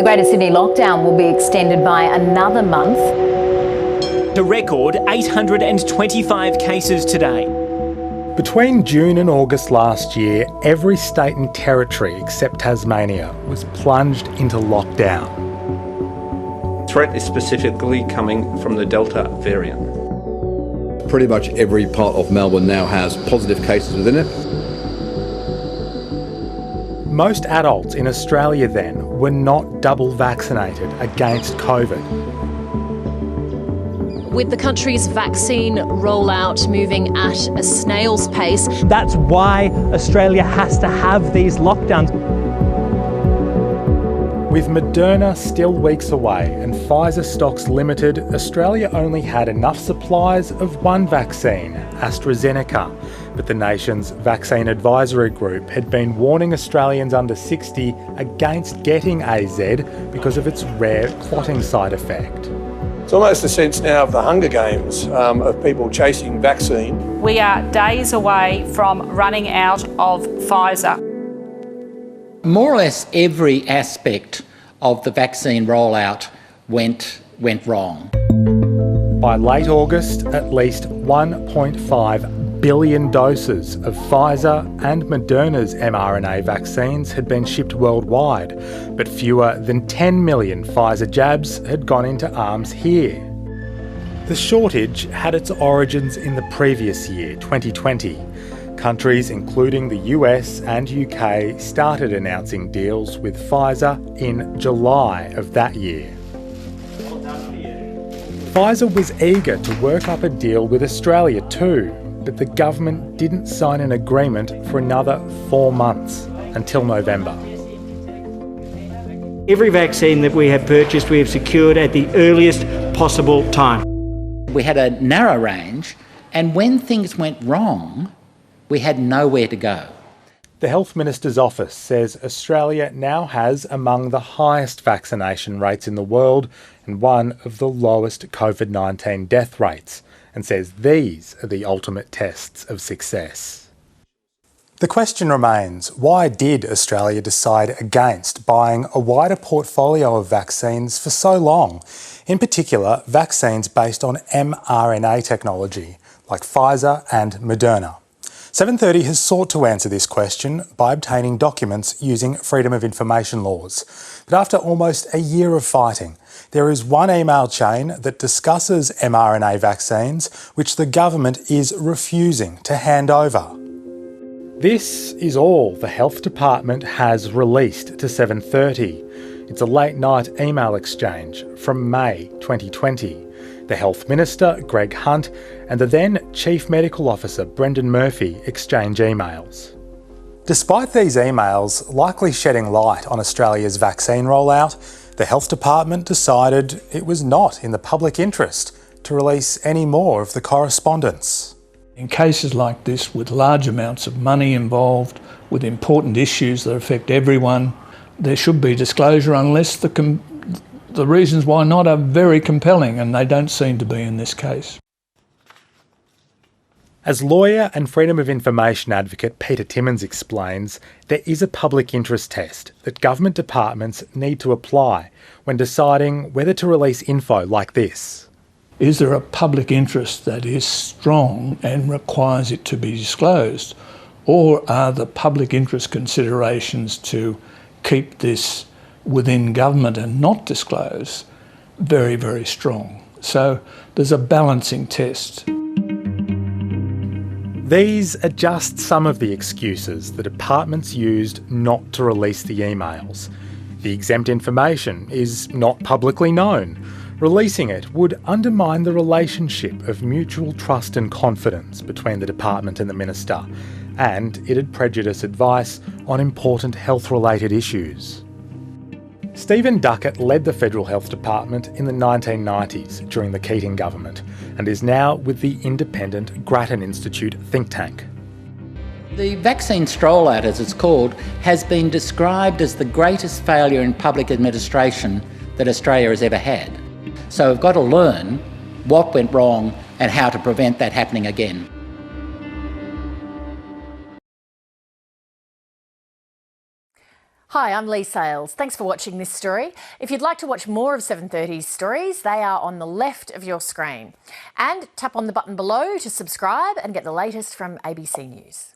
Greater Sydney lockdown will be extended by another month. The record 825 cases today. Between June and August last year, every state and territory except Tasmania was plunged into lockdown. The threat is specifically coming from the Delta variant. Pretty much every part of Melbourne now has positive cases within it. Most adults in Australia then were not double vaccinated against COVID. With the country's vaccine rollout moving at a snail's pace. That's why Australia has to have these lockdowns. With Moderna still weeks away and Pfizer stocks limited, Australia only had enough supplies of one vaccine, AstraZeneca. But the nation's vaccine advisory group had been warning Australians under 60 against getting AZ because of its rare clotting side effect. It's almost a sense now of the Hunger Games, of people chasing vaccine. We are days away from running out of Pfizer. More or less every aspect of the vaccine rollout went wrong. By late August, at least 1.5 billion doses of Pfizer and Moderna's mRNA vaccines had been shipped worldwide, but fewer than 10 million Pfizer jabs had gone into arms here. The shortage had its origins in the previous year, 2020. Countries including the US and UK started announcing deals with Pfizer in July of that year. Pfizer was eager to work up a deal with Australia too, but the government didn't sign an agreement for another 4 months, until November. Every vaccine that we have purchased, we have secured at the earliest possible time. We had a narrow range, and when things went wrong, we had nowhere to go. The Health Minister's office says Australia now has among the highest vaccination rates in the world and one of the lowest COVID-19 death rates, and says these are the ultimate tests of success. The question remains, why did Australia decide against buying a wider portfolio of vaccines for so long? In particular, vaccines based on mRNA technology, like Pfizer and Moderna. 730 has sought to answer this question by obtaining documents using freedom of information laws. But after almost a year of fighting, there is one email chain that discusses mRNA vaccines which the government is refusing to hand over. This is all the Health Department has released to 730. It's a late-night email exchange from May 2020. The Health Minister, Greg Hunt, and the then Chief Medical Officer, Brendan Murphy, exchange emails. Despite these emails likely shedding light on Australia's vaccine rollout, the Health Department decided it was not in the public interest to release any more of the correspondence. In cases like this, with large amounts of money involved, with important issues that affect everyone, there should be disclosure unless the reasons why not are very compelling, and they don't seem to be in this case. As lawyer and freedom of information advocate Peter Timmins explains, there is a public interest test that government departments need to apply when deciding whether to release info like this. Is there a public interest that is strong and requires it to be disclosed? Or are the public interest considerations to keep this within government and not disclose very, very strong? So there's a balancing test. These are just some of the excuses the departments used not to release the emails. The exempt information is not publicly known. Releasing it would undermine the relationship of mutual trust and confidence between the department and the minister, and it'd prejudice advice on important health-related issues. Stephen Duckett led the Federal Health Department in the 1990s during the Keating government and is now with the independent Grattan Institute think tank. The vaccine rollout, as it's called, has been described as the greatest failure in public administration that Australia has ever had. So we've got to learn what went wrong and how to prevent that happening again. Hi, I'm Lee Sales. Thanks for watching this story. If you'd like to watch more of 730's stories, they are on the left of your screen. And tap on the button below to subscribe and get the latest from ABC News.